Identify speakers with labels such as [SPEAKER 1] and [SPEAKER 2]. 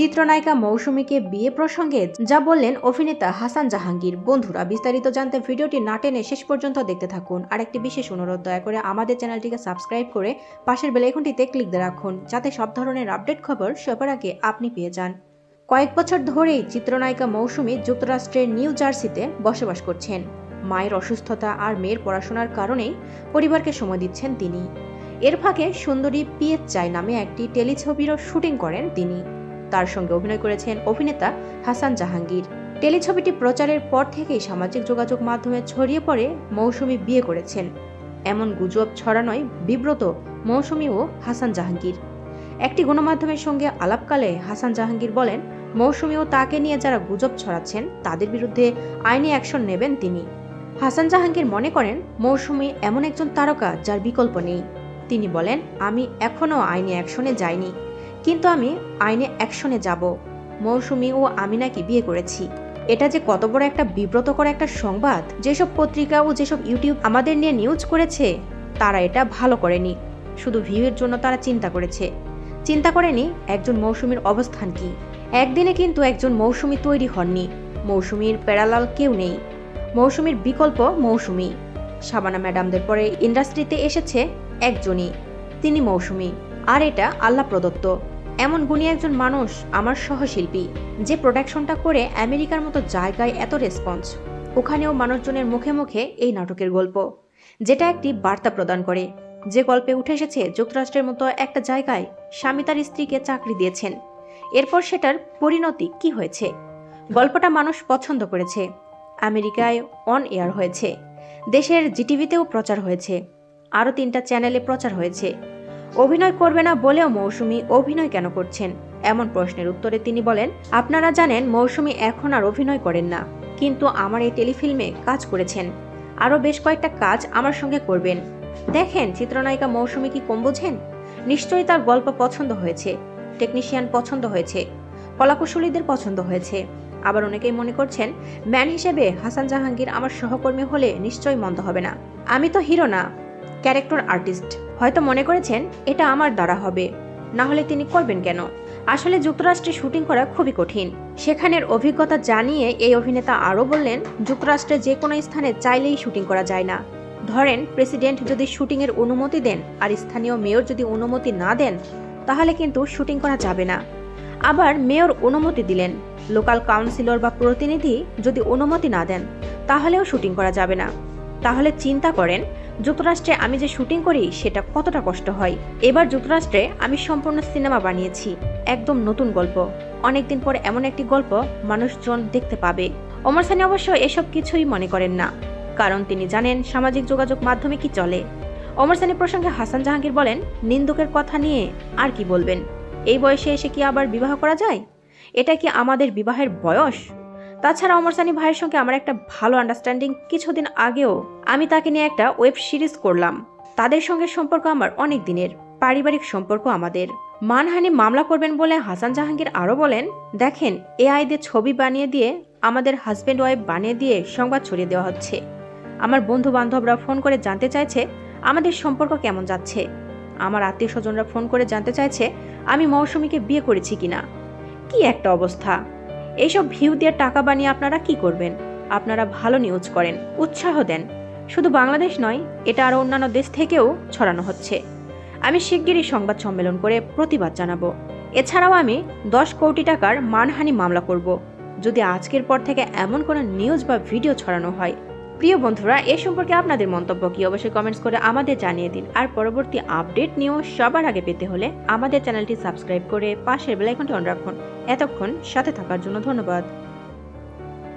[SPEAKER 1] চিত্রনায়িকা মৌসুমীকে বিয়ে প্রসঙ্গে যা বললেন অভিনেতা হাসান জাহাঙ্গীর। বন্ধুরা, বিস্তারিত জানতে ভিডিওটি না টেনে শেষ পর্যন্ত দেখতে থাকুন। আর একটি বিশেষ অনুরোধ, দয়া করে আমাদের চ্যানেলটিকে সাবস্ক্রাইব করে পাশের বেল আইকনটিতে ক্লিক দিয়ে রাখুন, যাতে সব ধরনের আপডেট খবর সবার আগে আপনি পেয়ে যান। কয়েক বছর ধরেই চিত্রনায়িকা মৌসুমী যুক্তরাষ্ট্রের নিউ জার্সিতে বসবাস করছেন। মায়ের অসুস্থতা আর মেয়ের পড়াশোনার কারণেই পরিবারকে সময় দিচ্ছেন তিনি। এর ফাঁকে সুন্দরী পিএস চাই নামে একটি টেলিছবিরও শুটিং করেন তিনি। তার সঙ্গে অভিনয় করেছেন অভিনেতা হাসান জাহাঙ্গীর। টেলিছবিটি প্রচারের পর থেকেই সামাজিক যোগাযোগ মাধ্যমে ছড়িয়ে পড়ে মৌসুমী বিয়ে করেছেন। এমন গুজব ছড়ানোয় বিব্রত মৌসুমী ও হাসান জাহাঙ্গীর। একটি গণমাধ্যমের সঙ্গে আলাপকালে হাসান জাহাঙ্গীর বলেন, মৌসুমী ও তাকে নিয়ে যারা গুজব ছড়াচ্ছেন তাদের বিরুদ্ধে আইনি অ্যাকশন নেবেন তিনি। হাসান জাহাঙ্গীর মনে করেন, মৌসুমী এমন একজন তারকা যার বিকল্প নেই। তিনি বলেন, আমি এখনও আইনি অ্যাকশনে যাইনি, কিন্তু আমি আইনে অ্যাকশনে যাব। মৌসুমী ও আমি নাকি বিয়ে করেছি। এটা যে কত বড় একটা বিব্রতকর একটা সংবাদ। যেসব পত্রিকা ও যেসব ইউটিউব আমাদের নিয়ে নিউজ করেছে, তারা এটা ভালো করেনি। শুধু ভিউয়ের জন্য তারা চিন্তা করেনি একজন মৌসুমীর অবস্থান কি। একদিনে কিন্তু একজন মৌসুমী তৈরি হননি। মৌসুমীর প্যারালাল কেউ নেই। মৌসুমীর বিকল্প মৌসুমী। শাবানা ম্যাডামদের পরে ইন্ডাস্ট্রিতে এসেছে একজনই, তিনি মৌসুমী। আর এটা আল্লাহ প্রদত্ত। এমন গুণী একজন মানুষ আমার সহশিল্পী, যে প্রোডাকশনটা করে আমেরিকার মতো জায়গায় এত রেসপন্স। ওখানেও মানুষজনের মুখে মুখে এই নাটকের গল্প, যেটা একটি বার্তা প্রদান করে। যে গল্পে উঠে এসেছে যুক্তরাষ্ট্রের মতো একটা জায়গায় স্বামী তার স্ত্রীকে চাকরি দিয়েছেন, এরপর সেটার পরিণতি কি হয়েছে। গল্পটা মানুষ পছন্দ করেছে। আমেরিকায় অন এয়ার হয়েছে, দেশের জিটিভিতেও প্রচার হয়েছে, আরও 3টা চ্যানেলে প্রচার হয়েছে। অভিনয় করবে না বলেও মৌসুমী অভিনয় কেন করছেন, এমন প্রশ্নের উত্তরে তিনি বলেন, আপনারা জানেন মৌসুমী এখন আর অভিনয় করেন না, কিন্তু আমার এই টেলিফিল্মে কাজ করেছেন। আরও বেশ কয়েকটা কাজ আমার সঙ্গে করবেন। দেখেন চিত্রনায়িকা মৌসুমী কি কম বোঝেন। নিশ্চয়ই তার গল্প পছন্দ হয়েছে, টেকনিশিয়ান পছন্দ হয়েছে, কলাকুশলীদের পছন্দ হয়েছে। আবার অনেকেই মনে করছেন, ম্যান হিসেবে হাসান জাহাঙ্গীর আমার সহকর্মী হলে নিশ্চয়ই মন্দ হবে না। আমি তো হিরো না, ক্যারেক্টার আর্টিস্ট। হয়তো মনে করেছেন এটা আমার দ্বারা হবে, না হলে তিনি করবেন কেন। আসলে যুক্তরাষ্ট্রে শুটিং করা খুবই কঠিন। সেখানের অভিজ্ঞতা জানিয়ে এই অভিনেতা আরও বললেন, যুক্তরাষ্ট্রে যে কোনো স্থানে চাইলেই শুটিং করা যায় না। ধরেন প্রেসিডেন্ট যদি শুটিংয়ের অনুমতি দেন আর স্থানীয় মেয়র যদি অনুমতি না দেন, তাহলে কিন্তু শুটিং করা যাবে না। আবার মেয়র অনুমতি দিলেন, লোকাল কাউন্সিলর বা প্রতিনিধি যদি অনুমতি না দেন, তাহলেও শুটিং করা যাবে না। তাহলে চিন্তা করেন, যুক্তরাষ্ট্রে আমি যে শুটিং করি সেটা কতটা কষ্ট হয়। এবার যুক্তরাষ্ট্রে আমি সম্পূর্ণ সিনেমা বানিয়েছি, একদম নতুন গল্প। অনেকদিন পর এমন একটি গল্প মানুষজন দেখতে পাবে। ওমর সানি অবশ্য এসব কিছুই মনে করেন না, কারণ তিনি জানেন সামাজিক যোগাযোগ মাধ্যমে কি চলে। ওমর সানি প্রসঙ্গে হাসান জাহাঙ্গীর বলেন, নিন্দুকের কথা নিয়ে আর কি বলবেন। এই বয়সে এসে কি আবার বিবাহ করা যায়? এটা কি আমাদের বিবাহের বয়স? তাছাড়া ওমর সানি ভাইয়ের সঙ্গে আমার একটা ভালো আন্ডারস্ট্যান্ডিং। কিছুদিন আগেও আমি তাকে নিয়ে একটা ওয়েব সিরিজ করলাম। তাদের সঙ্গে সম্পর্ক আমার অনেক দিনের, পারিবারিক সম্পর্ক আমাদের। মানহানি মামলা করবেন বলে হাসান জাহাঙ্গীর আরও বলেন, দেখেন এআই দিয়ে ছবি বানিয়ে দিয়ে আমাদের হাজব্যান্ড ওয়াইফ বানিয়ে দিয়ে সংবাদ ছড়িয়ে দেওয়া হচ্ছে। আমার বন্ধু বান্ধবরা ফোন করে জানতে চাইছে আমাদের সম্পর্ক কেমন যাচ্ছে। আমার আত্মীয় স্বজনরা ফোন করে জানতে চাইছে আমি মৌসুমীকে বিয়ে করেছি কিনা। কি একটা অবস্থা। এইসব ভিউ দিয়ে টাকা বানিয়ে আপনারা কি করবেন? আপনারা ভালো নিউজ করেন, উৎসাহ দেন। শুধু বাংলাদেশ নয়, এটা আরও অন্যান্য দেশ থেকেও ছড়ানো হচ্ছে। আমি শিগগিরই সংবাদ সম্মেলন করে প্রতিবাদ জানাবো। এছাড়াও আমি 10 কোটি টাকার মানহানি মামলা করব যদি আজকের পর থেকে এমন কোনো নিউজ বা ভিডিও ছড়ানো হয়। প্রিয় বন্ধুরা, এ সম্পর্কে আপনাদের মন্তব্য কি অবশ্যই কমেন্টস করে আমাদের জানিয়ে দিন। আর পরবর্তী আপডেট নিউজ সবার আগে পেতে হলে আমাদের চ্যানেলটি সাবস্ক্রাইব করে পাশের বেল আইকনটি অন রাখুন। এতক্ষণ সাথে থাকার জন্য ধন্যবাদ।